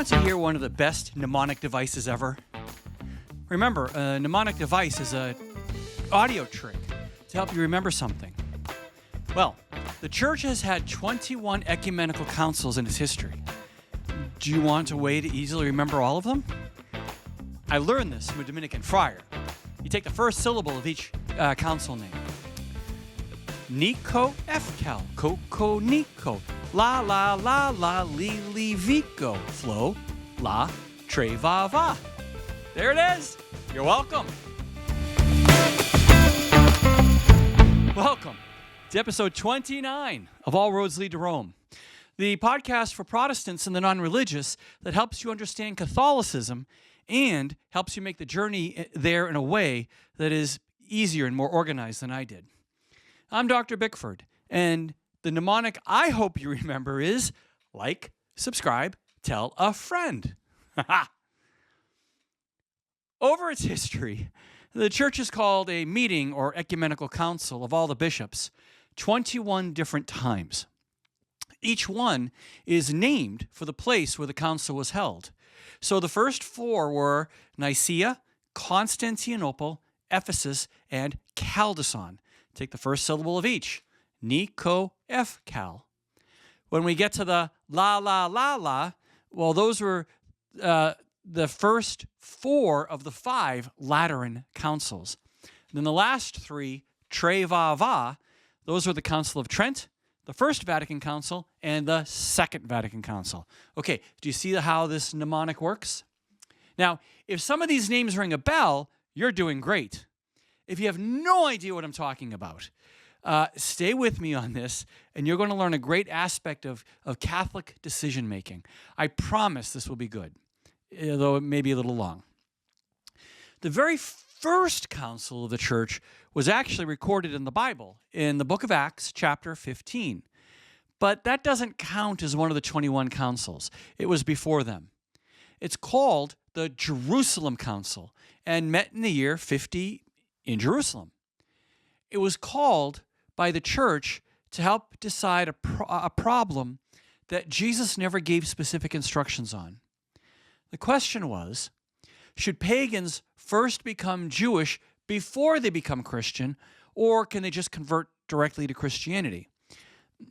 Want to hear one of the best mnemonic devices ever? Remember, a mnemonic device is an audio trick to help you remember something. Well, the church has had 21 ecumenical councils in its history. Do you want a way to easily remember all of them? I learned this from a Dominican friar. You take the first syllable of each council name. Nico Efcal, Coco Nico, La La La La Li Li Vico, Flo, La Tre Va Va. There it is. You're welcome. Welcome to episode 29 of All Roads Lead to Rome, the podcast for Protestants and the non-religious that helps you understand Catholicism and helps you make the journey there in a way that is easier and more organized than I did. I'm Dr. Bickford, and the mnemonic I hope you remember is like, subscribe, tell a friend. Over its history, the church has called a meeting or ecumenical council of all the bishops 21 different times. Each one is named for the place where the council was held. So the first four were Nicaea, Constantinople, Ephesus, and Chalcedon. Take the first syllable of each. Nico F Cal. When we get to the La La La La, well, those were the first four of the 5 Lateran councils. Then the last 3, Tre Va Va, those were the Council of Trent, the First Vatican Council, and the Second Vatican Council. Okay, do you see how this mnemonic works? Now, if some of these names ring a bell, you're doing great. If you have no idea what I'm talking about, stay with me on this, and you're going to learn a great aspect of Catholic decision-making. I promise this will be good, though it may be a little long. The very first council of the church was actually recorded in the Bible, in the book of Acts, chapter 15. But that doesn't count as one of the 21 councils. It was before them. It's called the Jerusalem Council and met in the year 50 in Jerusalem. It was called by the church to help decide a problem that Jesus never gave specific instructions on. The question was, should pagans first become Jewish before they become Christian, or can they just convert directly to Christianity?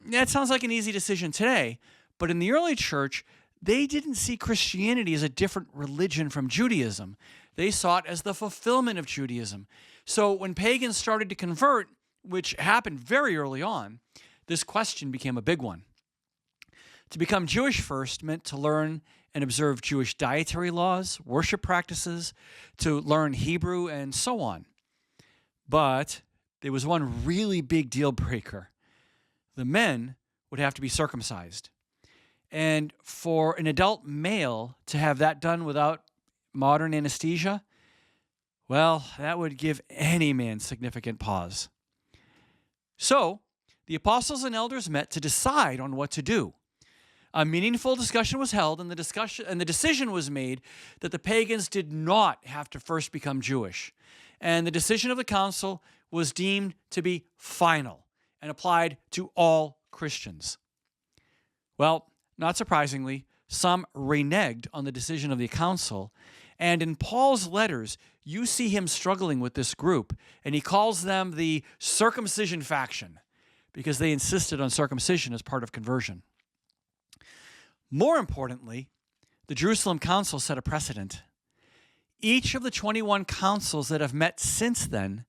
That sounds like an easy decision today, but in the early church, they didn't see Christianity as a different religion from Judaism. They saw it as the fulfillment of Judaism. So when pagans started to convert, which happened very early on, this question became a big one. To become Jewish first meant to learn and observe Jewish dietary laws, worship practices, to learn Hebrew, and so on. But there was one really big deal breaker. The men would have to be circumcised. And for an adult male to have that done without modern anesthesia, well, that would give any man significant pause. So, the apostles and elders met to decide on what to do. A meaningful discussion was held, and the decision was made that the pagans did not have to first become Jewish. And the decision of the council was deemed to be final and applied to all Christians. Well, not surprisingly, some reneged on the decision of the council, and in Paul's letters, you see him struggling with this group, and he calls them the circumcision faction because they insisted on circumcision as part of conversion. More importantly, the Jerusalem Council set a precedent. Each of the 21 councils that have met since then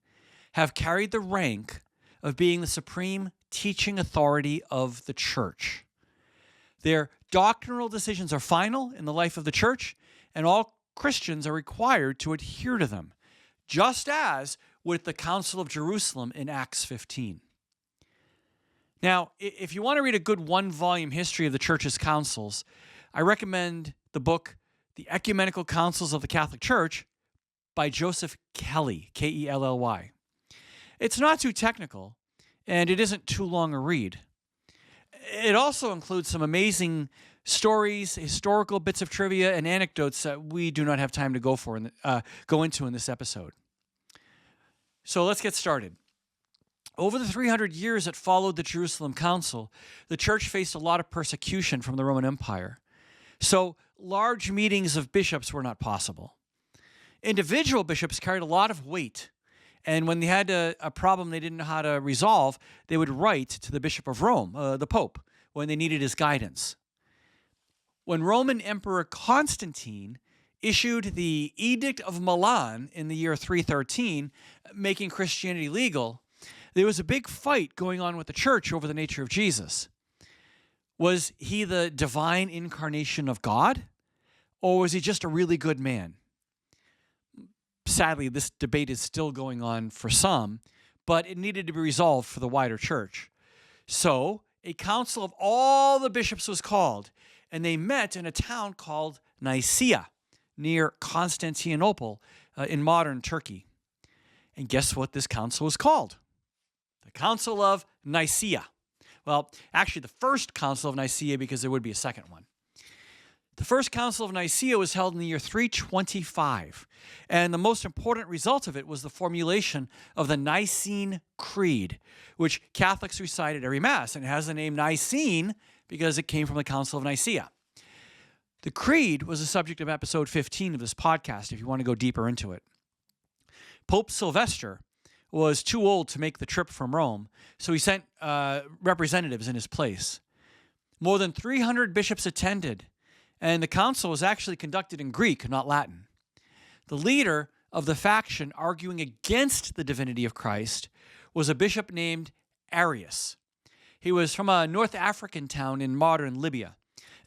have carried the rank of being the supreme teaching authority of the church. Their doctrinal decisions are final in the life of the church, and all Christians are required to adhere to them, just as with the Council of Jerusalem in Acts 15. Now, if you want to read a good one-volume history of the church's councils, I recommend the book, The Ecumenical Councils of the Catholic Church by Joseph Kelly, K-E-L-L-Y. It's not too technical, and it isn't too long a read. It also includes some amazing stories, historical bits of trivia, and anecdotes that we do not have time to go into in this episode. So let's get started. Over the 300 years that followed the Jerusalem Council, the church faced a lot of persecution from the Roman Empire. So large meetings of bishops were not possible. Individual bishops carried a lot of weight, and when they had a problem they didn't know how to resolve, they would write to the Bishop of Rome, the Pope, when they needed his guidance. When Roman Emperor Constantine issued the Edict of Milan in the year 313, making Christianity legal, there was a big fight going on with the church over the nature of Jesus. Was he the divine incarnation of God, or was he just a really good man? Sadly, this debate is still going on for some, but it needed to be resolved for the wider church. So a council of all the bishops was called, and they met in a town called Nicaea, near Constantinople in modern Turkey. And guess what this council was called? The Council of Nicaea. Well, actually, the first Council of Nicaea, because there would be a second one. The first Council of Nicaea was held in the year 325, and the most important result of it was the formulation of the Nicene Creed, which Catholics recite at every Mass, and it has the name Nicene because it came from the Council of Nicaea. The Creed was the subject of episode 15 of this podcast, if you want to go deeper into it. Pope Sylvester was too old to make the trip from Rome, so he sent representatives in his place. More than 300 bishops attended, and the council was actually conducted in Greek, not Latin. The leader of the faction arguing against the divinity of Christ was a bishop named Arius. He was from a North African town in modern Libya.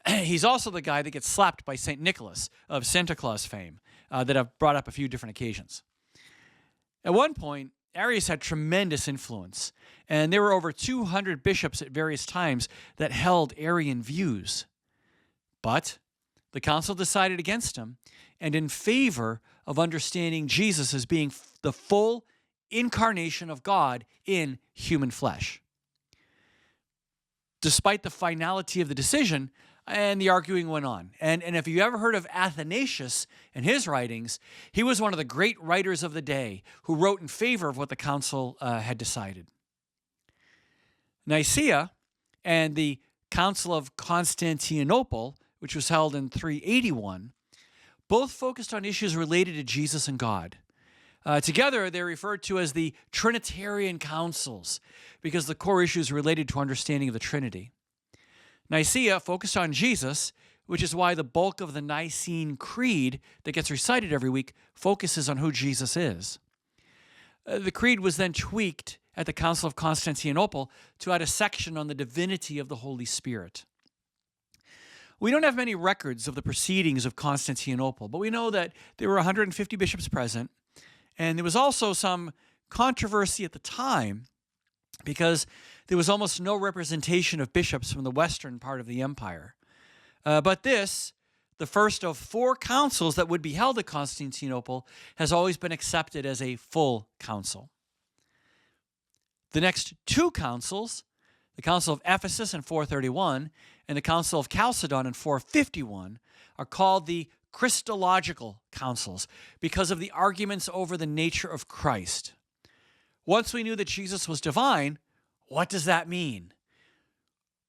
He's also the guy that gets slapped by St. Nicholas of Santa Claus fame that I've brought up a few different occasions. At one point, Arius had tremendous influence, and there were over 200 bishops at various times that held Arian views. But the council decided against him and in favor of understanding Jesus as being the full incarnation of God in human flesh. Despite the finality of the decision, and the arguing went on. And if you ever heard of Athanasius and his writings, he was one of the great writers of the day who wrote in favor of what the council had decided. Nicaea and the Council of Constantinople, which was held in 381, both focused on issues related to Jesus and God. Together, they're referred to as the Trinitarian Councils because the core issues related to understanding of the Trinity. Nicaea focused on Jesus, which is why the bulk of the Nicene Creed that gets recited every week focuses on who Jesus is. The creed was then tweaked at the Council of Constantinople to add a section on the divinity of the Holy Spirit. We don't have many records of the proceedings of Constantinople, but we know that there were 150 bishops present, and there was also some controversy at the time because there was almost no representation of bishops from the western part of the empire. But this, the first of 4 councils that would be held at Constantinople, has always been accepted as a full council. The next 2 councils, the Council of Ephesus in 431 and the Council of Chalcedon in 451, are called the Christological Councils because of the arguments over the nature of Christ. Once we knew that Jesus was divine, what does that mean?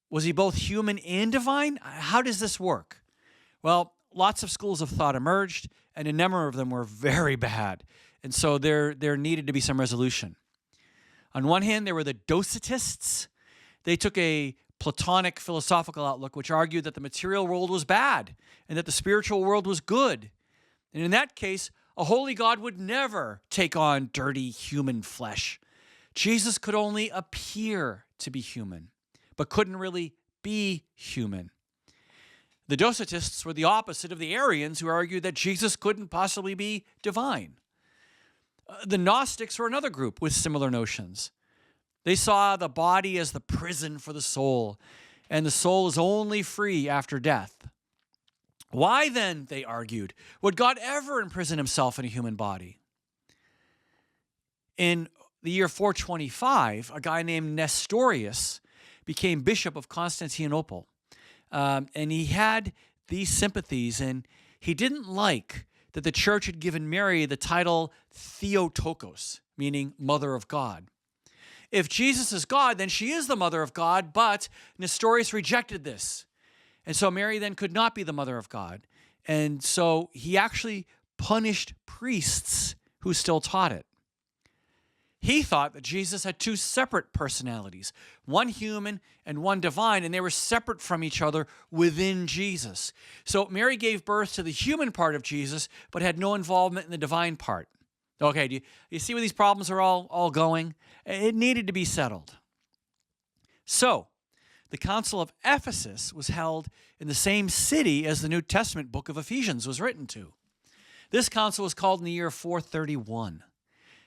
Was he both human and divine? How does this work? Well, lots of schools of thought emerged, and a number of them were very bad. And so there needed to be some resolution. On one hand, there were the Docetists. They took a Platonic philosophical outlook which argued that the material world was bad and that the spiritual world was good. And in that case, a holy God would never take on dirty human flesh. Jesus could only appear to be human, but couldn't really be human. The Docetists were the opposite of the Arians, who argued that Jesus couldn't possibly be divine. The Gnostics were another group with similar notions. They saw the body as the prison for the soul, and the soul is only free after death. Why then, they argued, would God ever imprison himself in a human body? In the year 425, a guy named Nestorius became bishop of Constantinople. And he had these sympathies, and he didn't like that the church had given Mary the title Theotokos, meaning Mother of God. If Jesus is God, then she is the Mother of God, but Nestorius rejected this. And so Mary then could not be the Mother of God. And so he actually punished priests who still taught it. He thought that Jesus had two separate personalities, one human and one divine, and they were separate from each other within Jesus. So Mary gave birth to the human part of Jesus, but had no involvement in the divine part. Okay, do you see where these problems are all going? It needed to be settled. So, the Council of Ephesus was held in the same city as the New Testament book of Ephesians was written to. This council was called in the year 431.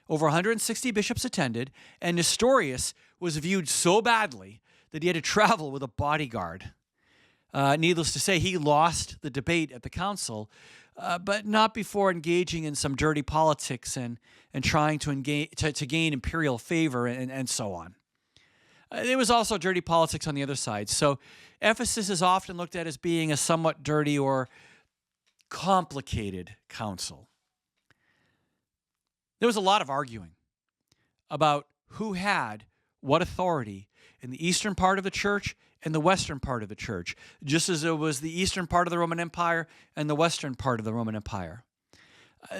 Over 160 bishops attended, and Nestorius was viewed so badly that he had to travel with a bodyguard. Needless to say, he lost the debate at the council, but not before engaging in some dirty politics and trying to gain imperial favor and so on. There was also dirty politics on the other side. So Ephesus is often looked at as being a somewhat dirty or complicated council. There was a lot of arguing about who had what authority in the eastern part of the church and the western part of the church, just as it was the eastern part of the Roman Empire and the western part of the Roman Empire.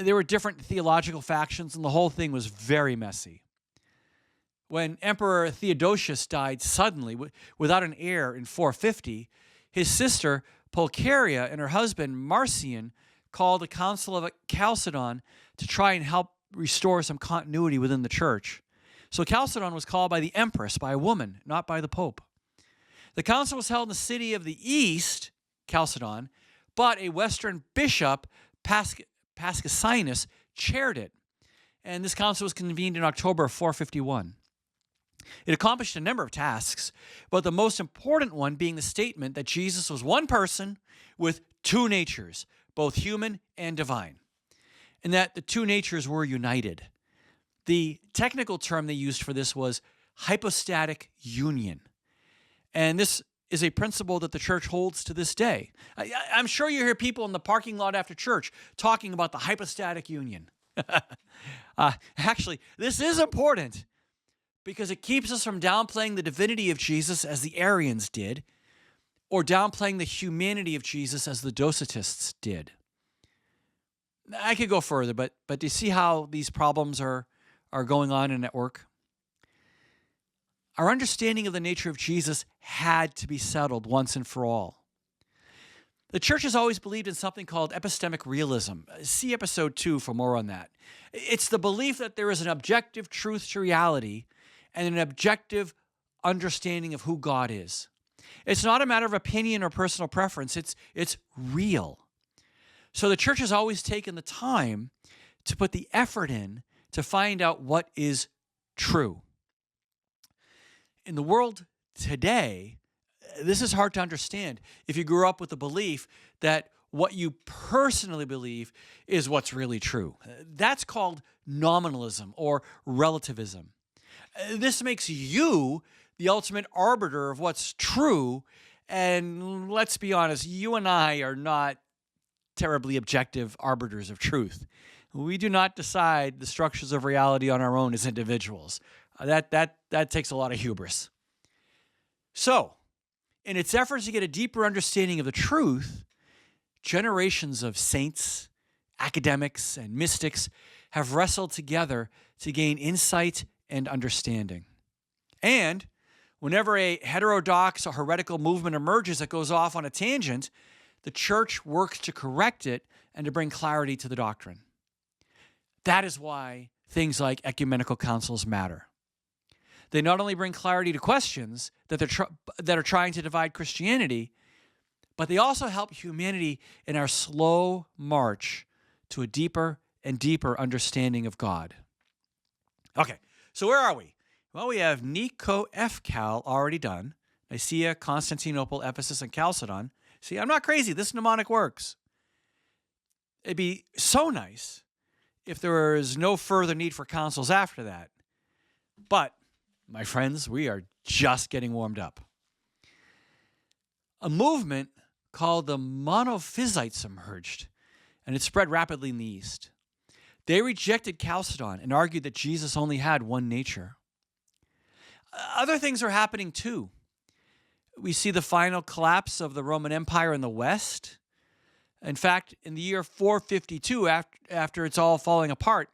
There were different theological factions, and the whole thing was very messy. When Emperor Theodosius died suddenly without an heir in 450, his sister Pulcheria and her husband Marcion called a council of Chalcedon to try and help restore some continuity within the church. So Chalcedon was called by the empress, by a woman, not by the pope. The council was held in the city of the east, Chalcedon, but a western bishop, Pascasinus, chaired it. And this council was convened in October of 451. It accomplished a number of tasks, but the most important one being the statement that Jesus was one person with two natures, both human and divine, and that the two natures were united. The technical term they used for this was hypostatic union. And this is a principle that the church holds to this day. I'm sure you hear people in the parking lot after church talking about the hypostatic union. Actually, this is important because it keeps us from downplaying the divinity of Jesus as the Arians did, or downplaying the humanity of Jesus as the Docetists did. I could go further, but do you see how these problems are going on and at work? Our understanding of the nature of Jesus had to be settled once and for all. The church has always believed in something called epistemic realism. See episode 2 for more on that. It's the belief that there is an objective truth to reality and an objective understanding of who God is. It's not a matter of opinion or personal preference. It's real. So the church has always taken the time to put the effort in to find out what is true. In the world today, this is hard to understand if you grew up with the belief that what you personally believe is what's really true. That's called nominalism or relativism. This makes you the ultimate arbiter of what's true, and let's be honest, you and I are not terribly objective arbiters of truth. We do not decide the structures of reality on our own as individuals. That takes a lot of hubris. So, in its efforts to get a deeper understanding of the truth, generations of saints, academics, and mystics have wrestled together to gain insight and understanding. And whenever a heterodox or heretical movement emerges that goes off on a tangent, the church works to correct it and to bring clarity to the doctrine. That is why things like ecumenical councils matter. They not only bring clarity to questions that are trying to divide Christianity, but they also help humanity in our slow march to a deeper and deeper understanding of God. Okay, so where are we? Well, we have Nico Cal already done. Nicaea, Constantinople, Ephesus, and Chalcedon. See, I'm not crazy. This mnemonic works. It'd be so nice if there was no further need for councils after that. But, my friends, we are just getting warmed up. A movement called the Monophysites emerged, and it spread rapidly in the East. They rejected Chalcedon and argued that Jesus only had one nature. Other things are happening too. We see the final collapse of the Roman Empire in the West. In fact, in the year 452, after it's all falling apart,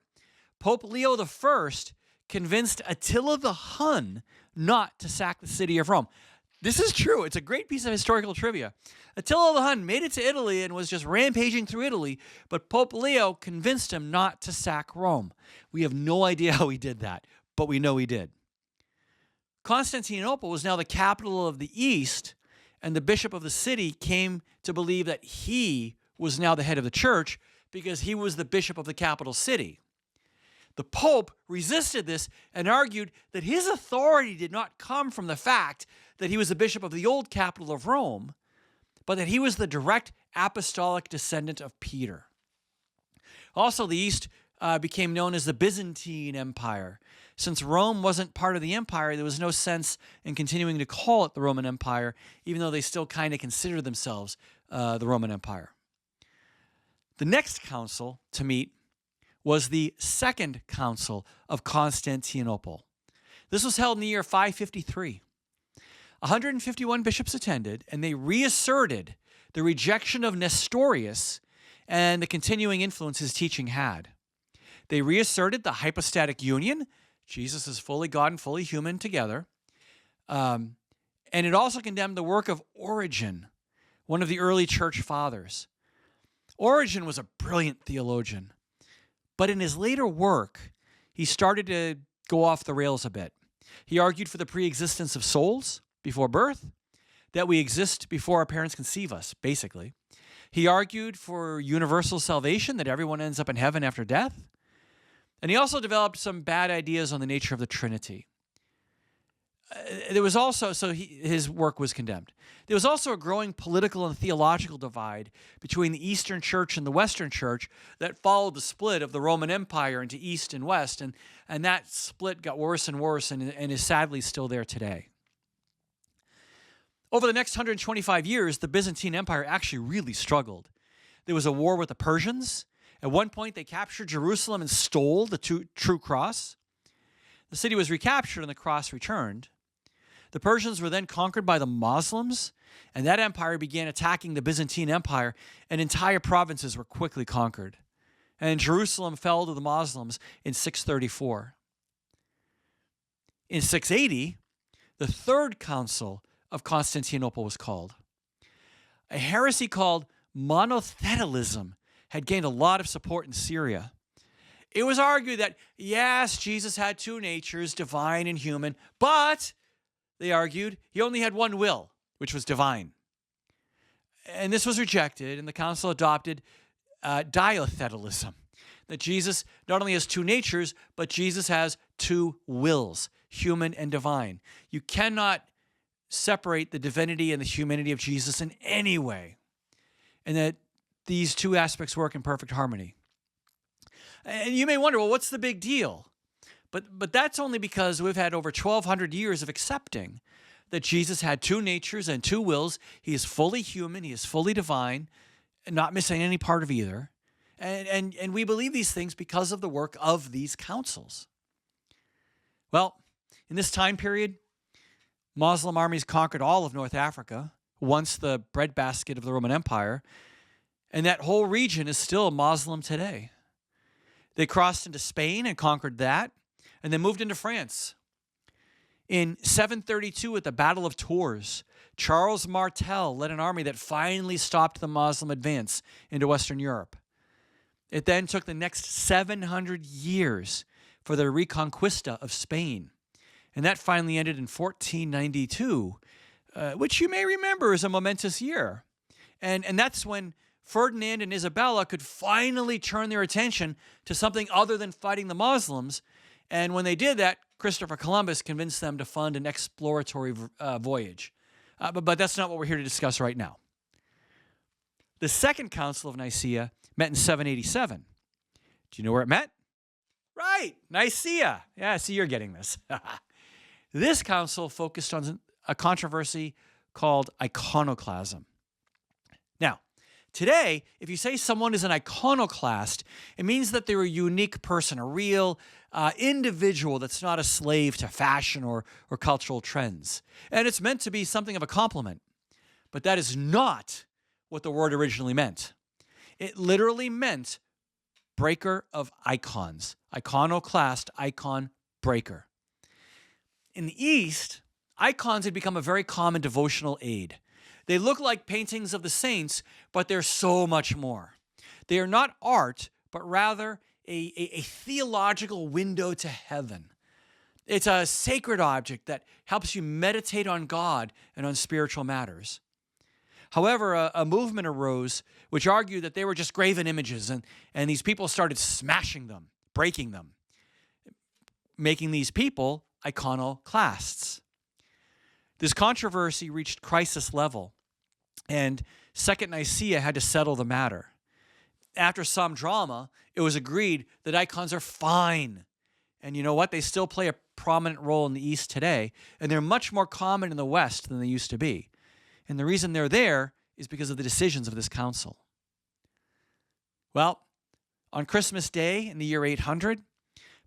Pope Leo I convinced Attila the Hun not to sack the city of Rome. This is true. It's a great piece of historical trivia. Attila the Hun made it to Italy and was just rampaging through Italy, but Pope Leo convinced him not to sack Rome. We have no idea how he did that, but we know he did. Constantinople was now the capital of the East, and the bishop of the city came to believe that he was now the head of the church because he was the bishop of the capital city. The Pope resisted this and argued that his authority did not come from the fact that he was the bishop of the old capital of Rome, but that he was the direct apostolic descendant of Peter. Also, the East became known as the Byzantine Empire. Since Rome wasn't part of the empire, there was no sense in continuing to call it the Roman Empire, even though they still kind of considered themselves the Roman Empire. The next council to meet was the Second Council of Constantinople. This was held in the year 553. 151 bishops attended, and they reasserted the rejection of Nestorius and the continuing influence his teaching had. They reasserted the hypostatic union. Jesus is fully God and fully human together. And it also condemned the work of Origen, one of the early church fathers. Origen was a brilliant theologian, but in his later work, he started to go off the rails a bit. He argued for the pre-existence of souls before birth, that we exist before our parents conceive us, basically. He argued for universal salvation, that everyone ends up in heaven after death. And he also developed some bad ideas on the nature of the Trinity. There was also, his work was condemned. There was also a growing political and theological divide between the Eastern Church and the Western Church that followed the split of the Roman Empire into East and West, and that split got worse and worse and is sadly still there today. Over the next 125 years, the Byzantine Empire actually really struggled. There was a war with the Persians. At one point, they captured Jerusalem and stole the true cross. The city was recaptured and the cross returned. The Persians were then conquered by the Muslims, and that empire began attacking the Byzantine Empire, and entire provinces were quickly conquered. And Jerusalem fell to the Muslims in 634. In 680, the Third Council of Constantinople was called. A heresy called monothetalism had gained a lot of support in Syria. It was argued that, yes, Jesus had two natures, divine and human, but, they argued, he only had one will, which was divine. And this was rejected, and the council adopted diothetism, that Jesus not only has two natures, but Jesus has two wills, human and divine. You cannot separate the divinity and the humanity of Jesus in any way, and that these two aspects work in perfect harmony. And you may wonder, well, what's the big deal? But that's only because we've had over 1,200 years of accepting that Jesus had two natures and two wills. He is fully human, he is fully divine, and not missing any part of either. And we believe these things because of the work of these councils. Well, in this time period, Muslim armies conquered all of North Africa, once the breadbasket of the Roman Empire, and that whole region is still Muslim today. They crossed into Spain and conquered that, and then moved into France. In 732, at the Battle of Tours, Charles Martel led an army that finally stopped the Muslim advance into Western Europe. It then took the next 700 years for the Reconquista of Spain, and that finally ended in 1492, which you may remember is a momentous year. And that's when Ferdinand and Isabella could finally turn their attention to something other than fighting the Muslims. And when they did that, Christopher Columbus convinced them to fund an exploratory voyage. But that's not what we're here to discuss right now. The Second Council of Nicaea met in 787. Do you know where it met? Right, Nicaea. Yeah, see, you're getting this. This council focused on a controversy called iconoclasm. Now, today, if you say someone is an iconoclast, it means that they're a unique person, a real individual that's not a slave to fashion or cultural trends. And it's meant to be something of a compliment. But that is not what the word originally meant. It literally meant breaker of icons, iconoclast, icon breaker. In the East, icons had become a very common devotional aid. They look like paintings of the saints, but they're so much more. They are not art, but rather a theological window to heaven. It's a sacred object that helps you meditate on God and on spiritual matters. However, a movement arose which argued that they were just graven images, and these people started smashing them, breaking them, making these people iconoclasts. This controversy reached crisis level, and Second Nicaea had to settle the matter. After some drama, it was agreed that icons are fine. And you know what? They still play a prominent role in the East today, and they're much more common in the West than they used to be. And the reason they're there is because of the decisions of this council. Well, on Christmas Day in the year 800,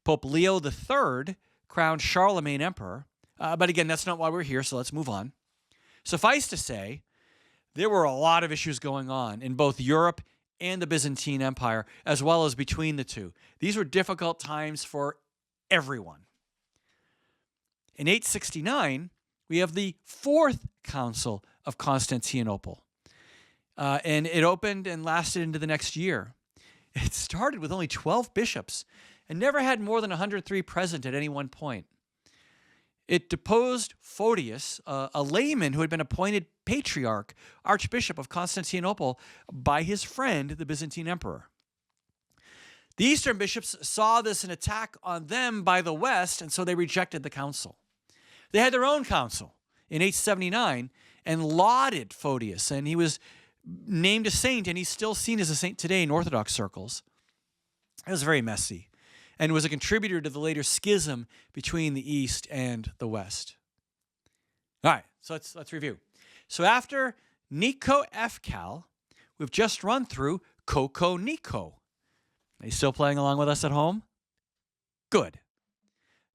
Pope Leo III crowned Charlemagne emperor. But again, that's not why we're here, so let's move on. Suffice to say, there were a lot of issues going on in both Europe and the Byzantine Empire, as well as between the two. These were difficult times for everyone. In 869, we have the Fourth Council of Constantinople. And it opened and lasted into the next year. It started with only 12 bishops and never had more than 103 present at any one point. It deposed Photius, a layman who had been appointed patriarch, archbishop of Constantinople, by his friend, the Byzantine emperor. The Eastern bishops saw this an attack on them by the West, and so they rejected the council. They had their own council in 879 and lauded Photius, and he was named a saint, and he's still seen as a saint today in Orthodox circles. It was very messy and was a contributor to the later schism between the East and the West. All right, so let's review. So after Nico Efcal, we've just run through Coco Nico. Are you still playing along with us at home? Good.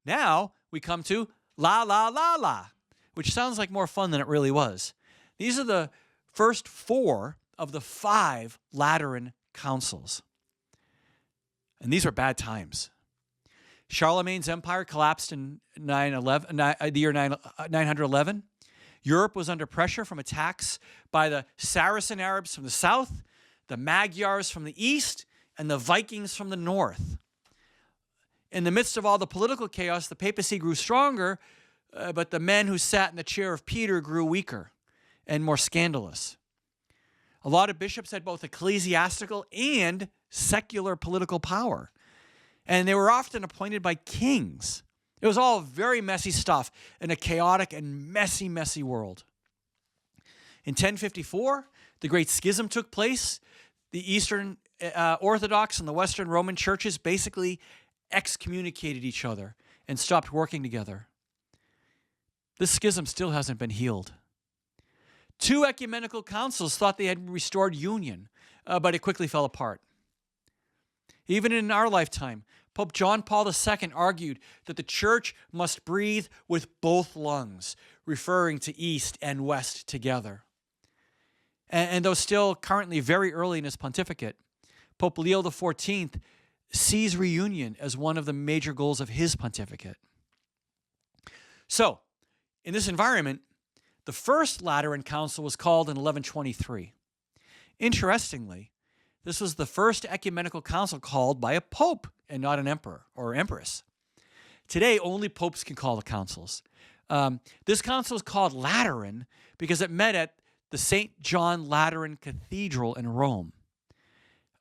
Now we come to La La La La, which sounds like more fun than it really was. These are the first 4 of the 5 Lateran councils. And these were bad times. Charlemagne's empire collapsed in the year 911. Europe was under pressure from attacks by the Saracen Arabs from the south, the Magyars from the east, and the Vikings from the north. In the midst of all the political chaos, the papacy grew stronger, but the men who sat in the chair of Peter grew weaker and more scandalous. A lot of bishops had both ecclesiastical and secular political power, and they were often appointed by kings. It was all very messy stuff in a chaotic and messy world. In 1054, the Great Schism took place. The Eastern Orthodox and the Western Roman churches basically excommunicated each other and stopped working together. This schism still hasn't been healed. 2 ecumenical councils thought they had restored union, but it quickly fell apart. Even in our lifetime, Pope John Paul II argued that the church must breathe with both lungs, referring to East and West together. And though still currently very early in his pontificate, Pope Leo XIV sees reunion as one of the major goals of his pontificate. So, in this environment, the First Lateran Council was called in 1123. Interestingly, this was the first ecumenical council called by a pope and not an emperor or empress. Today, only popes can call the councils. This council is called Lateran because it met at the St. John Lateran Cathedral in Rome.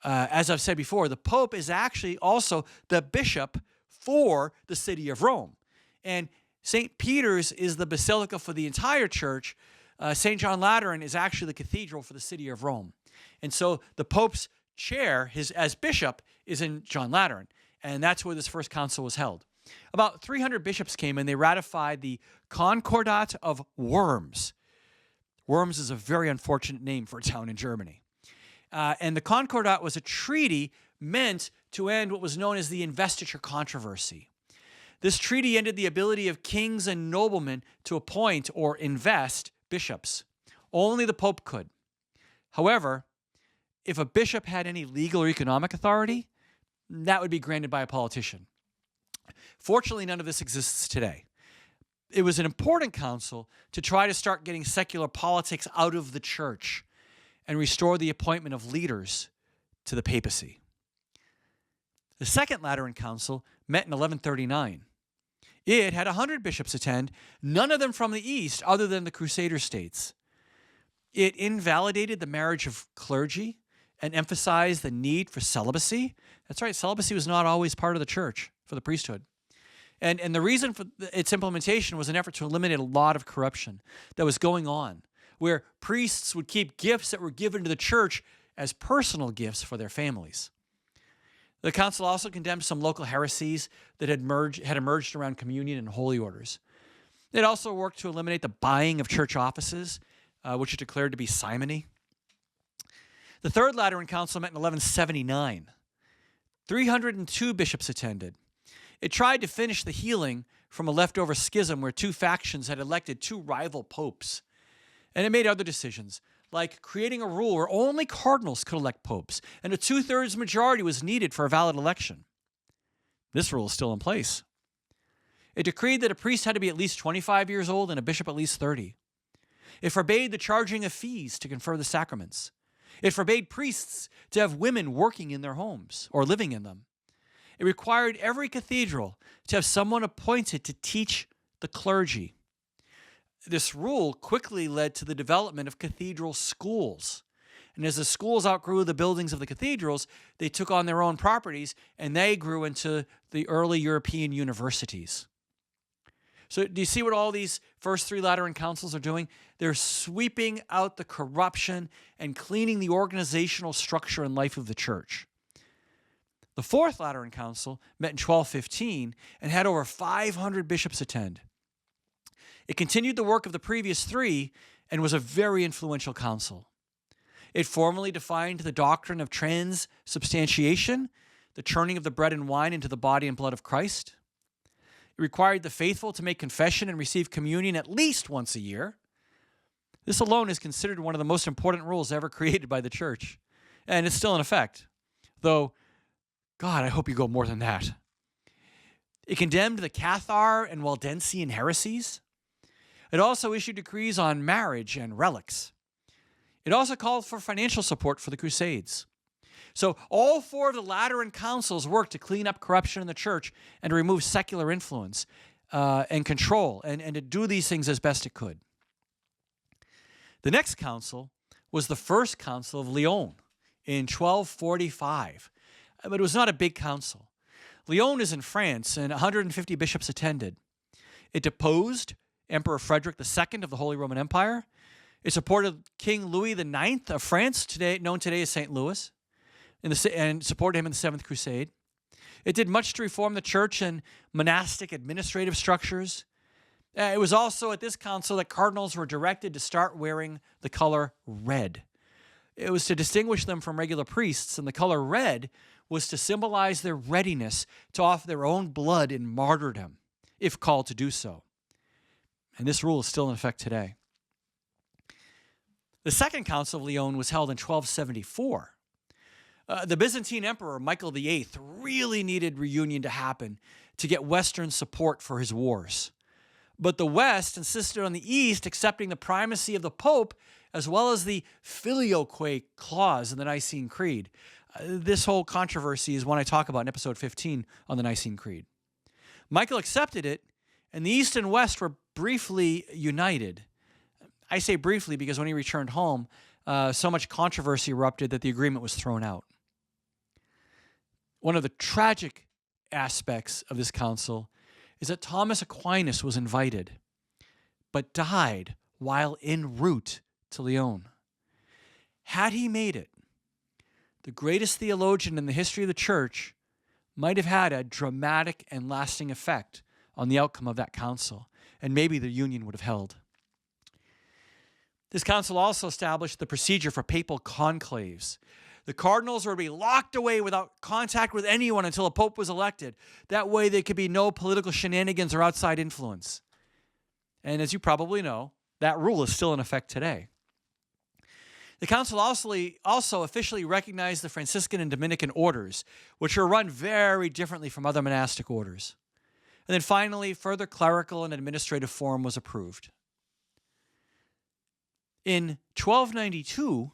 As I've said before, the pope is actually also the bishop for the city of Rome. And St. Peter's is the basilica for the entire church. St. John Lateran is actually the cathedral for the city of Rome. And so the pope's chair, as bishop, is in John Lateran. And that's where this first council was held. About 300 bishops came and they ratified the Concordat of Worms. Worms is a very unfortunate name for a town in Germany. And the Concordat was a treaty meant to end what was known as the investiture controversy. This treaty ended the ability of kings and noblemen to appoint or invest bishops. Only the Pope could. However, if a bishop had any legal or economic authority, that would be granted by a politician. Fortunately, none of this exists today. It was an important council to try to start getting secular politics out of the church and restore the appointment of leaders to the papacy. The Second Lateran Council met in 1139. It had 100 bishops attend, none of them from the East other than the Crusader states. It invalidated the marriage of clergy and emphasized the need for celibacy. That's right, celibacy was not always part of the church for the priesthood. And the reason for its implementation was an effort to eliminate a lot of corruption that was going on, where priests would keep gifts that were given to the church as personal gifts for their families. The council also condemned some local heresies that had emerged around communion and holy orders. It also worked to eliminate the buying of church offices, which it declared to be simony. The Third Lateran Council met in 1179. 302 bishops attended. It tried to finish the healing from a leftover schism where two factions had elected two rival popes. And it made other decisions, like creating a rule where only cardinals could elect popes, and a 2/3 majority was needed for a valid election. This rule is still in place. It decreed that a priest had to be at least 25 years old and a bishop at least 30. It forbade the charging of fees to confer the sacraments. It forbade priests to have women working in their homes or living in them. It required every cathedral to have someone appointed to teach the clergy. This rule quickly led to the development of cathedral schools. And as the schools outgrew the buildings of the cathedrals, they took on their own properties and they grew into the early European universities. So do you see what all these first three Lateran councils are doing? They're sweeping out the corruption and cleaning the organizational structure and life of the church. The Fourth Lateran Council met in 1215 and had over 500 bishops attend. It continued the work of the previous three and was a very influential council. It formally defined the doctrine of transubstantiation, the turning of the bread and wine into the body and blood of Christ. It required the faithful to make confession and receive communion at least once a year. This alone is considered one of the most important rules ever created by the church, and it's still in effect, though God, I hope you go more than that. It condemned the Cathar and Waldensian heresies. It also issued decrees on marriage and relics. It also called for financial support for the Crusades. So all four of the Lateran councils worked to clean up corruption in the church and to remove secular influence and control, and to do these things as best it could. The next council was the First Council of Lyon in 1245. But it was not a big council. Lyon is in France, and 150 bishops attended. It deposed Emperor Frederick II of the Holy Roman Empire. It supported King Louis IX of France, known today as St. Louis, and supported him in the Seventh Crusade. It did much to reform the church and monastic administrative structures. It was also at this council that cardinals were directed to start wearing the color red. It was to distinguish them from regular priests, and the color red was to symbolize their readiness to offer their own blood in martyrdom, if called to do so. And this rule is still in effect today. The Second Council of Lyon was held in 1274. The Byzantine Emperor Michael VIII really needed reunion to happen to get Western support for his wars. But the West insisted on the East accepting the primacy of the Pope, as well as the filioque clause in the Nicene Creed. This whole controversy is one I talk about in episode 15 on the Nicene Creed. Michael accepted it, and the East and West were briefly united. I say briefly because when he returned home, so much controversy erupted that the agreement was thrown out. One of the tragic aspects of this council is that Thomas Aquinas was invited, but died while en route to Lyon. Had he made it, the greatest theologian in the history of the church might have had a dramatic and lasting effect on the outcome of that council, and maybe the union would have held. This council also established the procedure for papal conclaves. The cardinals were to be locked away without contact with anyone until a pope was elected. That way there could be no political shenanigans or outside influence. And as you probably know, that rule is still in effect today. The council also officially recognized the Franciscan and Dominican orders, which were run very differently from other monastic orders. And then finally, further clerical and administrative form was approved. In 1292,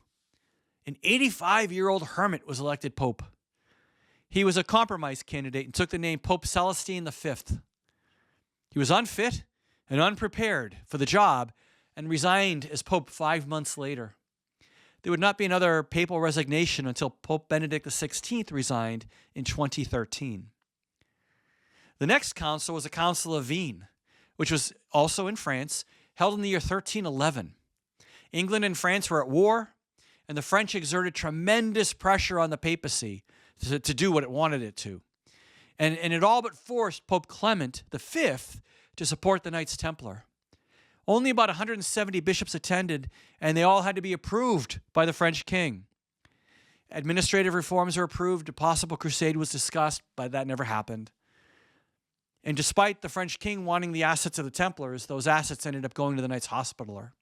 an 85-year-old hermit was elected pope. He was a compromise candidate and took the name Pope Celestine V. He was unfit and unprepared for the job and resigned as pope 5 months later. There would not be another papal resignation until Pope Benedict XVI resigned in 2013. The next council was the Council of Vienne, which was also in France, held in the year 1311. England and France were at war, and the French exerted tremendous pressure on the papacy to do what it wanted it to. And it all but forced Pope Clement V to support the Knights Templar. Only about 170 bishops attended, and they all had to be approved by the French king. Administrative reforms were approved, a possible crusade was discussed, but that never happened. And despite the French king wanting the assets of the Templars, those assets ended up going to the Knights Hospitaller.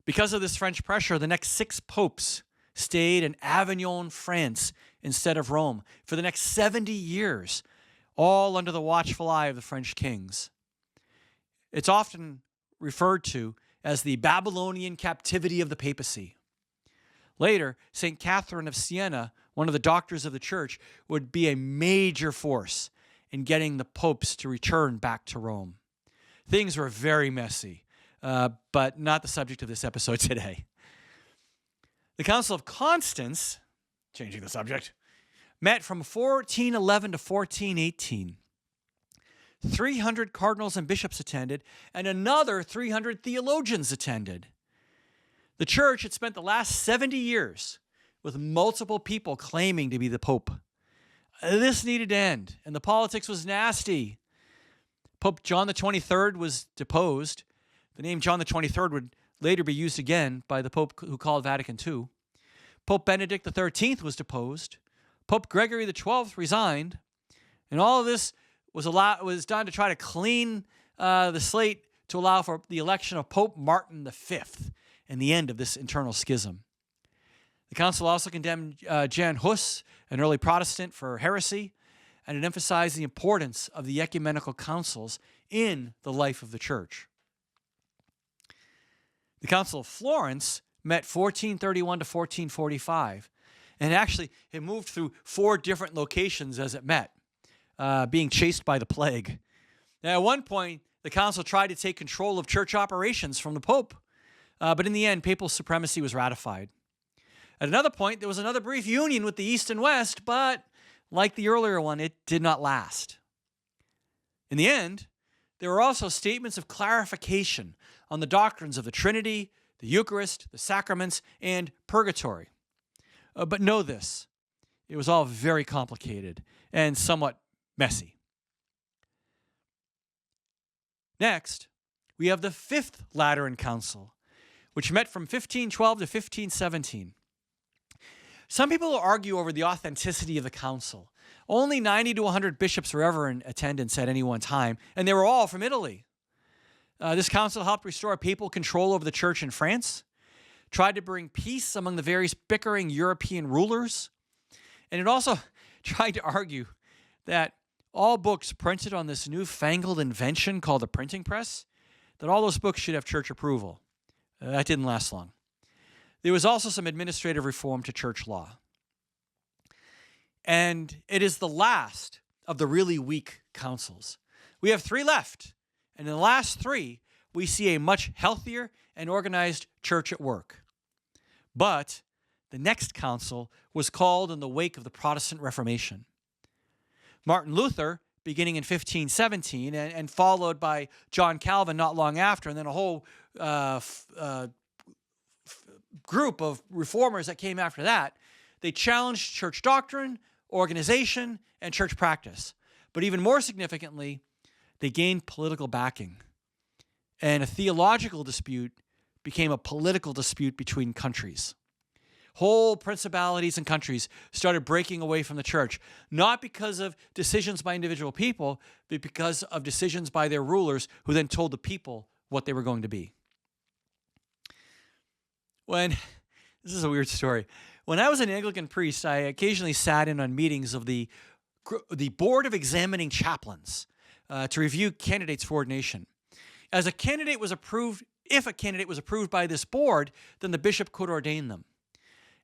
Because of this French pressure, the next 6 popes stayed in Avignon, France, instead of Rome, for the next 70 years, all under the watchful eye of the French kings. It's often referred to as the Babylonian captivity of the papacy. Later, St. Catherine of Siena, one of the doctors of the church, would be a major force in getting the popes to return back to Rome. Things were very messy, but not the subject of this episode today. The Council of Constance, changing the subject, met from 1411 to 1418. 300 cardinals and bishops attended, and another 300 theologians attended. The church had spent the last 70 years with multiple people claiming to be the pope. This needed to end, and the politics was nasty. Pope John the 23rd was deposed. The name John the 23rd would later be used again by the pope who called Vatican II. Pope Benedict the 13th was deposed. Pope Gregory the 12th resigned. And all of this was done to try to clean the slate to allow for the election of Pope Martin V and the end of this internal schism. The council also condemned Jan Hus, an early Protestant, for heresy, and it emphasized the importance of the ecumenical councils in the life of the church. The Council of Florence met 1431 to 1445, and actually it moved through 4 different locations as it met, being chased by the plague. Now, at one point, the council tried to take control of church operations from the Pope, but in the end, papal supremacy was ratified. At another point, there was another brief union with the East and West, but like the earlier one, it did not last. In the end, there were also statements of clarification on the doctrines of the Trinity, the Eucharist, the sacraments, and purgatory. But know this, it was all very complicated and somewhat messy. Next, we have the 5th Lateran Council, which met from 1512 to 1517. Some people argue over the authenticity of the council. Only 90 to 100 bishops were ever in attendance at any one time, and they were all from Italy. This council helped restore papal control over the church in France, tried to bring peace among the various bickering European rulers, and it also tried to argue that all books printed on this newfangled invention called the printing press, that all those books should have church approval. That didn't last long. There was also some administrative reform to church law. And it is the last of the really weak councils. We have 3 left. And in the last 3, we see a much healthier and organized church at work. But the next council was called in the wake of the Protestant Reformation. Martin Luther, beginning in 1517, and followed by John Calvin not long after, and then a whole group of reformers that came after that, they challenged church doctrine, organization, and church practice. But even more significantly, they gained political backing. And a theological dispute became a political dispute between countries. Whole principalities and countries started breaking away from the church, not because of decisions by individual people, but because of decisions by their rulers who then told the people what they were going to be. This is a weird story. When I was an Anglican priest, I occasionally sat in on meetings of the Board of Examining Chaplains to review candidates for ordination. If a candidate was approved by this board, then the bishop could ordain them.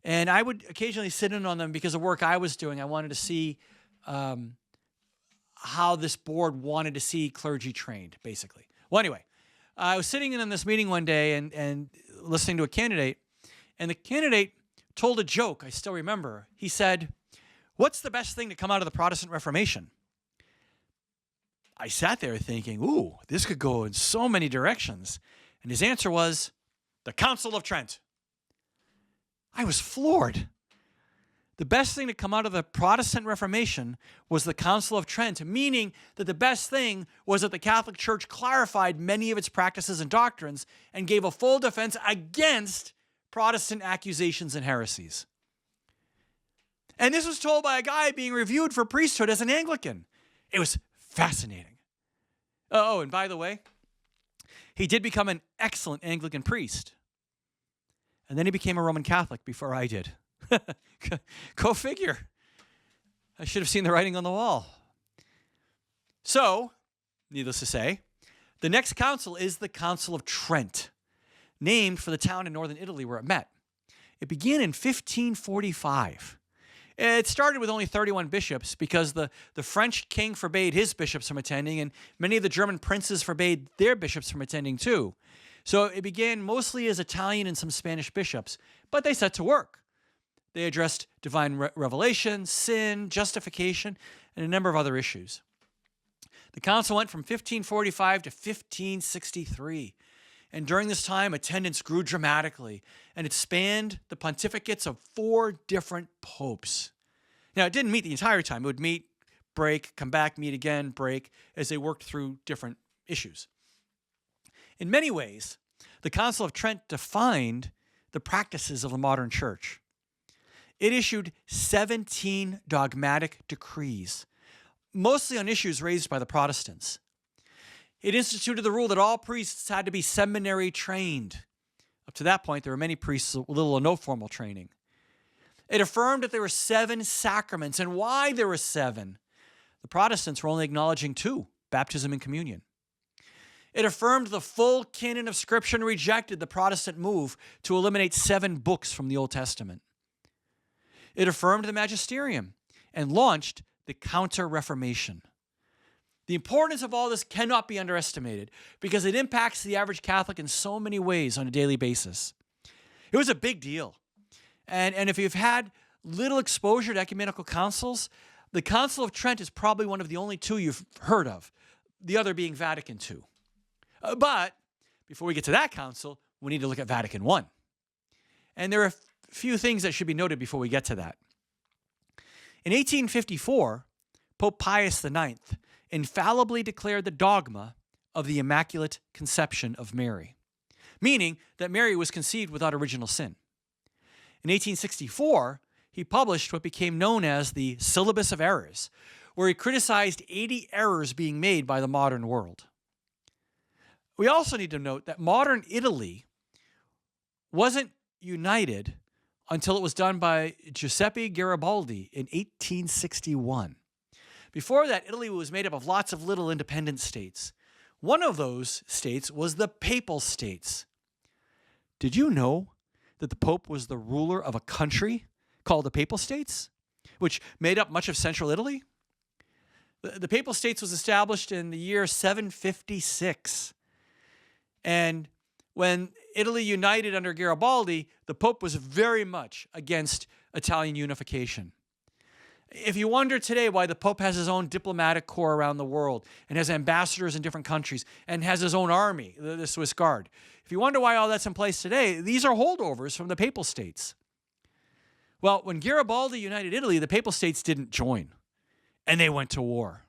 And I would occasionally sit in on them because of work I was doing. I wanted to see how this board wanted to see clergy trained, basically. Well, anyway, I was sitting in this meeting one day and listening to a candidate, and the candidate told a joke I still remember. He said, "What's the best thing to come out of the Protestant Reformation?" I sat there thinking, ooh, this could go in so many directions. And his answer was, the Council of Trent. I was floored. The best thing to come out of the Protestant Reformation was the Council of Trent, meaning that the best thing was that the Catholic Church clarified many of its practices and doctrines and gave a full defense against Protestant accusations and heresies. And this was told by a guy being reviewed for priesthood as an Anglican. It was fascinating. Oh, and by the way, he did become an excellent Anglican priest. And then he became a Roman Catholic before I did. Go figure. I should have seen the writing on the wall. So, needless to say, the next council is the Council of Trent, named for the town in northern Italy where it met. It began in 1545. It started with only 31 bishops because the French king forbade his bishops from attending, and many of the German princes forbade their bishops from attending too. So it began mostly as Italian and some Spanish bishops, but they set to work. They addressed divine revelation, sin, justification, and a number of other issues. The council went from 1545 to 1563. And during this time, attendance grew dramatically, and it spanned the pontificates of 4 different popes. Now, it didn't meet the entire time. It would meet, break, come back, meet again, break, as they worked through different issues. In many ways, the Council of Trent defined the practices of the modern church. It issued 17 dogmatic decrees, mostly on issues raised by the Protestants. It instituted the rule that all priests had to be seminary trained. Up to that point, there were many priests with little or no formal training. It affirmed that there were 7 sacraments, and why there were 7. The Protestants were only acknowledging 2, baptism and communion. It affirmed the full canon of Scripture and rejected the Protestant move to eliminate 7 books from the Old Testament. It affirmed the magisterium and launched the Counter-Reformation. The importance of all this cannot be underestimated because it impacts the average Catholic in so many ways on a daily basis. It was a big deal. And if you've had little exposure to ecumenical councils, the Council of Trent is probably one of the only 2 you've heard of, the other being Vatican II. But before we get to that council, we need to look at Vatican I. And there are a few things that should be noted before we get to that. In 1854, Pope Pius IX infallibly declared the dogma of the Immaculate Conception of Mary, meaning that Mary was conceived without original sin. In 1864, he published what became known as the Syllabus of Errors, where he criticized 80 errors being made by the modern world. We also need to note that modern Italy wasn't united until it was done by Giuseppe Garibaldi in 1861. Before that, Italy was made up of lots of little independent states. One of those states was the Papal States. Did you know that the Pope was the ruler of a country called the Papal States, which made up much of central Italy? The Papal States was established in the year 756. And when Italy united under Garibaldi, the Pope was very much against Italian unification. If you wonder today why the Pope has his own diplomatic corps around the world and has ambassadors in different countries and has his own army, the Swiss Guard, if you wonder why all that's in place today, these are holdovers from the Papal States. Well, when Garibaldi united Italy, the Papal States didn't join, and they went to war.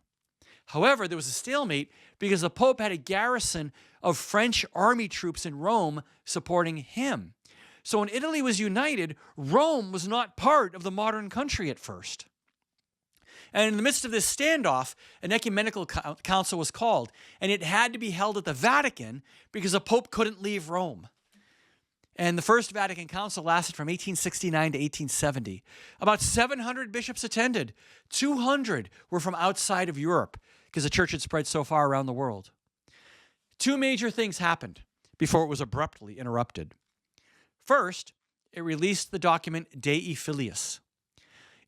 However, there was a stalemate because the Pope had a garrison of French army troops in Rome supporting him. So when Italy was united, Rome was not part of the modern country at first. And in the midst of this standoff, an ecumenical council was called, and it had to be held at the Vatican because the Pope couldn't leave Rome. And the First Vatican Council lasted from 1869 to 1870. About 700 bishops attended. 200 were from outside of Europe because the church had spread so far around the world. Two major things happened before it was abruptly interrupted. First, it released the document Dei Filius.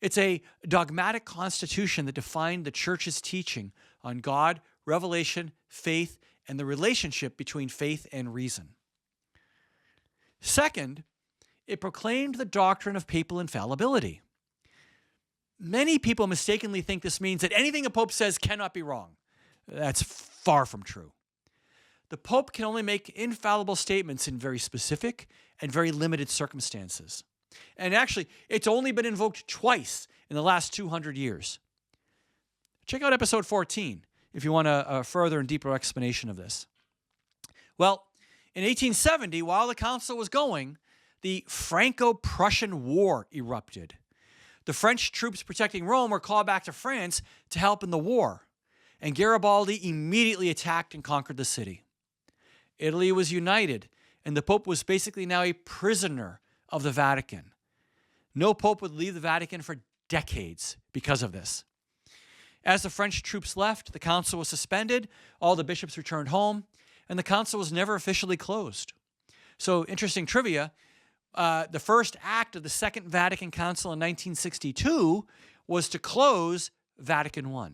It's a dogmatic constitution that defined the church's teaching on God, revelation, faith, and the relationship between faith and reason. Second, it proclaimed the doctrine of papal infallibility. Many people mistakenly think this means that anything a pope says cannot be wrong. That's far from true. The pope can only make infallible statements in very specific and very limited circumstances. And actually, it's only been invoked twice in the last 200 years. Check out episode 14 if you want a further and deeper explanation of this. Well, in 1870, while the council was going, the Franco-Prussian War erupted. The French troops protecting Rome were called back to France to help in the war, and Garibaldi immediately attacked and conquered the city. Italy was united, and the Pope was basically now a prisoner of the Vatican. No Pope would leave the Vatican for decades because of this. As the French troops left, the council was suspended, all the bishops returned home, and the council was never officially closed. So, interesting trivia, the first act of the Second Vatican Council in 1962 was to close Vatican I.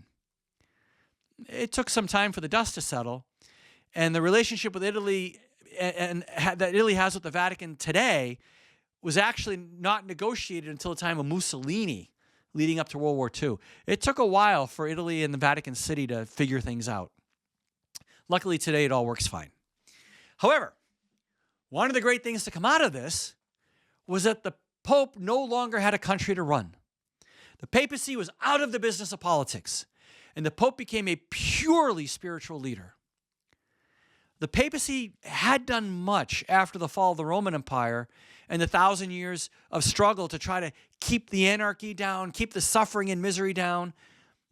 It took some time for the dust to settle, and the relationship with Italy and that Italy has with the Vatican today was actually not negotiated until the time of Mussolini, leading up to World War II. It took a while for Italy and the Vatican City to figure things out. Luckily, today it all works fine. However, one of the great things to come out of this was that the Pope no longer had a country to run. The papacy was out of the business of politics, and the Pope became a purely spiritual leader. The papacy had done much after the fall of the Roman Empire and the 1,000 years of struggle to try to keep the anarchy down, keep the suffering and misery down.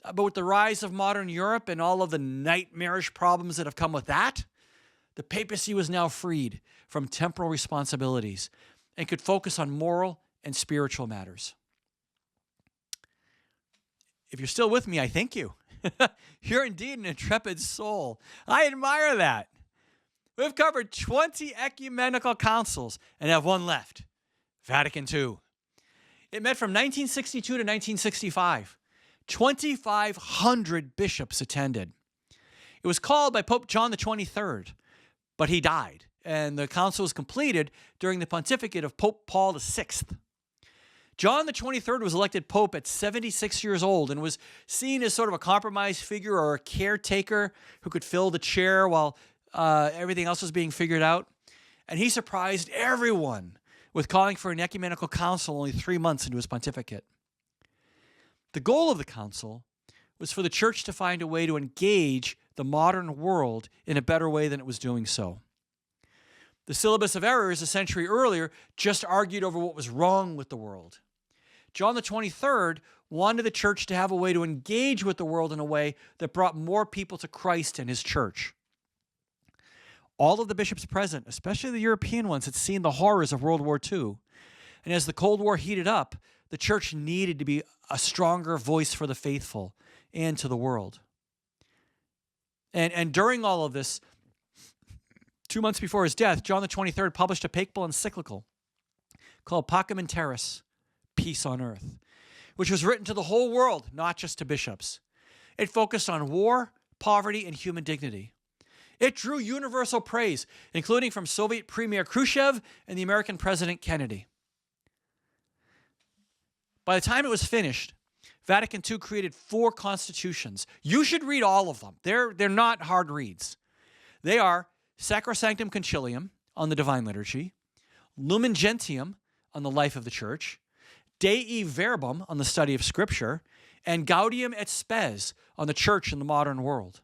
But with the rise of modern Europe and all of the nightmarish problems that have come with that, the papacy was now freed from temporal responsibilities and could focus on moral and spiritual matters. If you're still with me, I thank you. You're indeed an intrepid soul. I admire that. We've covered 20 ecumenical councils and have one left, Vatican II. It met from 1962 to 1965. 2,500 bishops attended. It was called by Pope John the 23rd, but he died, and the council was completed during the pontificate of Pope Paul VI. John the 23rd was elected pope at 76 years old and was seen as sort of a compromise figure or a caretaker who could fill the chair while everything else was being figured out. And he surprised everyone with calling for an ecumenical council only 3 months into his pontificate. The goal of the council was for the church to find a way to engage the modern world in a better way than it was doing so. The syllabus of errors a century earlier just argued over what was wrong with the world. John the 23rd wanted the church to have a way to engage with the world in a way that brought more people to Christ and his church. All of the bishops present, especially the European ones, had seen the horrors of World War II. And as the Cold War heated up, the church needed to be a stronger voice for the faithful and to the world. And during all of this, 2 months before his death, John the 23rd published a papal encyclical called Pacem in Terris, Peace on Earth, which was written to the whole world, not just to bishops. It focused on war, poverty, and human dignity. It drew universal praise, including from Soviet Premier Khrushchev and the American President Kennedy. By the time it was finished, Vatican II created 4 constitutions. You should read all of them. They're not hard reads. They are Sacrosanctum Concilium on the Divine Liturgy, Lumen Gentium on the life of the Church, Dei Verbum on the study of Scripture, and Gaudium et Spes on the Church in the modern world.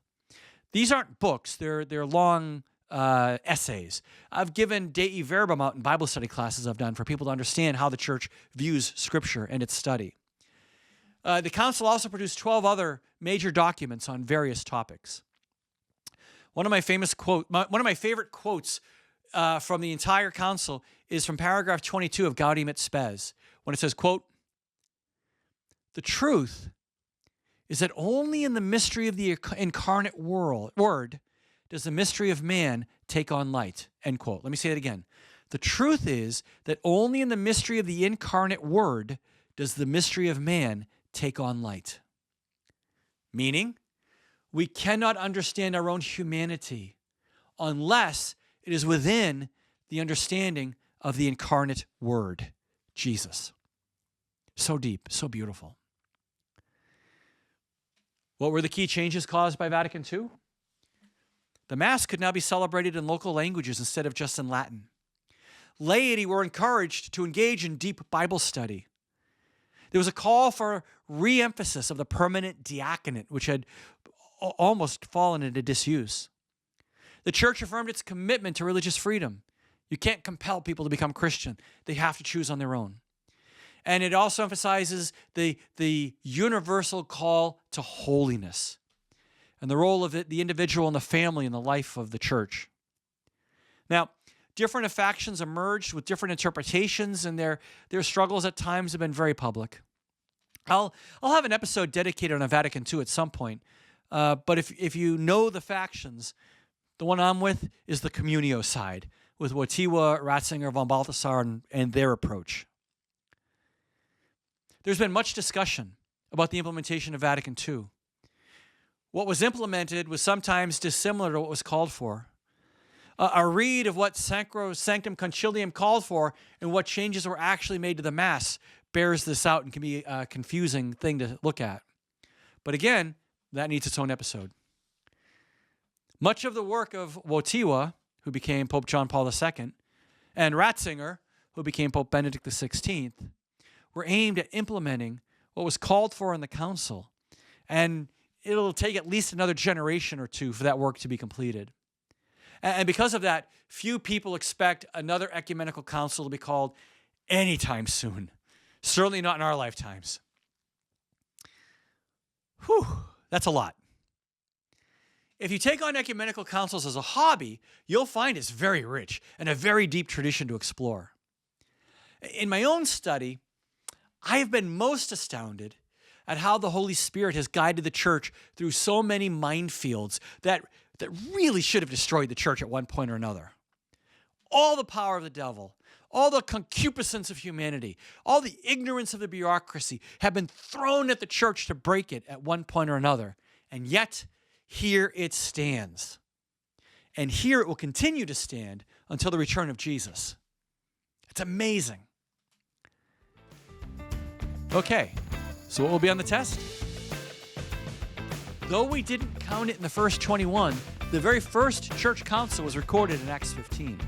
These aren't books. They're long essays. I've given Dei Verbum out in Bible study classes I've done for people to understand how the Church views Scripture and its study. The Council also produced 12 other major documents on various topics. One of my favorite quotes from the entire council is from paragraph 22 of Gaudium et Spes, when it says, quote, "The truth is that only in the mystery of the incarnate word does the mystery of man take on light," end quote. Let me say that again. The truth is that only in the mystery of the incarnate word does the mystery of man take on light. Meaning, we cannot understand our own humanity unless it is within the understanding of the incarnate word, Jesus. So deep, so beautiful. What were the key changes caused by Vatican II? The Mass could now be celebrated in local languages instead of just in Latin. Laity were encouraged to engage in deep Bible study. There was a call for re-emphasis of the permanent diaconate, which had almost fallen into disuse. The church affirmed its commitment to religious freedom. You can't compel people to become Christian. They have to choose on their own. And it also emphasizes the universal call to holiness and the role of the individual and the family in the life of the church. Now, different factions emerged with different interpretations, and their struggles at times have been very public. I'll have an episode dedicated on Vatican II at some point, but if you know the factions, the one I'm with is the Communio side, with Wojtyła, Ratzinger, von Balthasar, and their approach. There's been much discussion about the implementation of Vatican II. What was implemented was sometimes dissimilar to what was called for. A read of what Sacro Sanctum Concilium called for and what changes were actually made to the Mass bears this out and can be a confusing thing to look at. But again, that needs its own episode. Much of the work of Wojtyła, who became Pope John Paul II, and Ratzinger, who became Pope Benedict XVI, were aimed at implementing what was called for in the council, and it'll take at least another generation or two for that work to be completed. And because of that, few people expect another ecumenical council to be called anytime soon. Certainly not in our lifetimes. Whew, that's a lot. If you take on ecumenical councils as a hobby, you'll find it's very rich and a very deep tradition to explore. In my own study, I have been most astounded at how the Holy Spirit has guided the church through so many minefields that really should have destroyed the church at one point or another. All the power of the devil, all the concupiscence of humanity, all the ignorance of the bureaucracy have been thrown at the church to break it at one point or another. And yet, here it stands. And here it will continue to stand until the return of Jesus. It's amazing. Okay, so what will be on the test? Though we didn't count it in the first 21, the very first church council was recorded in Acts 15.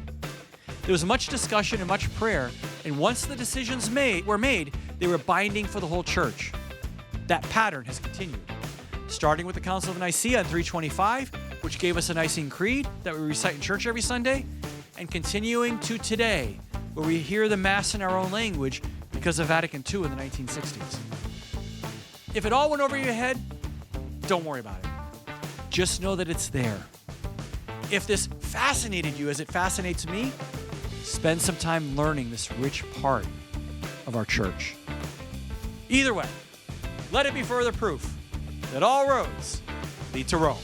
There was much discussion and much prayer, and once the decisions were made, they were binding for the whole church. That pattern has continued, starting with the Council of Nicaea in 325, which gave us a Nicene Creed that we recite in church every Sunday, and continuing to today, where we hear the Mass in our own language because of Vatican II in the 1960s. If it all went over your head, don't worry about it. Just know that it's there. If this fascinated you as it fascinates me, spend some time learning this rich part of our church. Either way, let it be further proof that all roads lead to Rome.